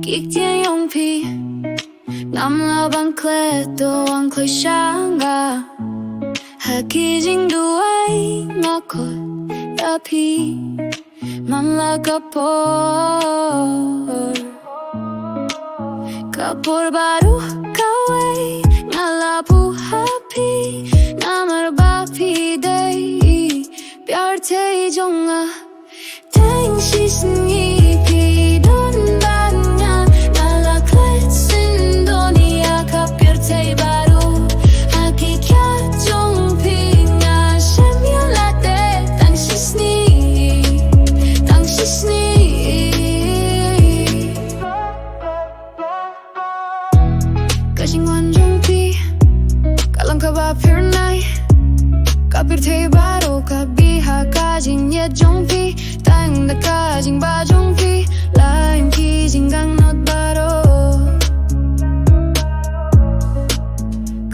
Kiktienjongpi Ngamla bang kleto ang klishanga Hakijing duay ngakot yapi Mamla Kapor baru kawai Ngalapu happy Namar bapi day Pyar te jonga Teng shisni pi don banya Nala kletsin donia Kapir te baru Haki kya jong pi Nga shemya late Tang shisni Kajingwan jong pi Kalang kaba pir nai Kapir te baru Kabiha kajing ye jong pi Tang da kajing ba jong pi Laim kijing gang not baro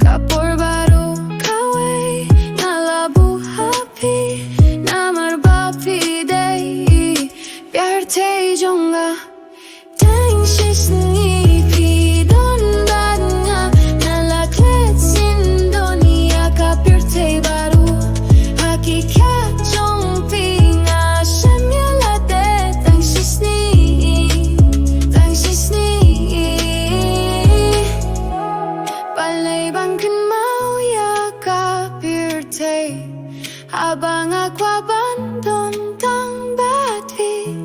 Kapor baru kawai Nalabu happy Namar bapi day Pyar te jonga Tang shisni pi don badnya Nala kletsin donia Kapir te baru Haki kya jong pi Nga shemya late Tang shisni Balay bang kan mau ya Kapir te Habang aqua bandon tang batvi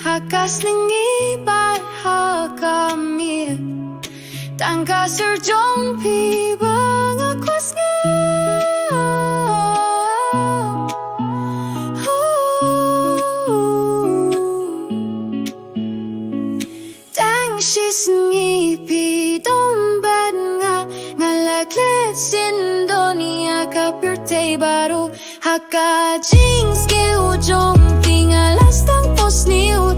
Hakas lingi bat hakamir Tang kasur jong pi bang aqua Tang shisni pi don bad nga Ngalaklet sin donia Kapir te baru Hakajing skill jong pi Ngalas tang pos niu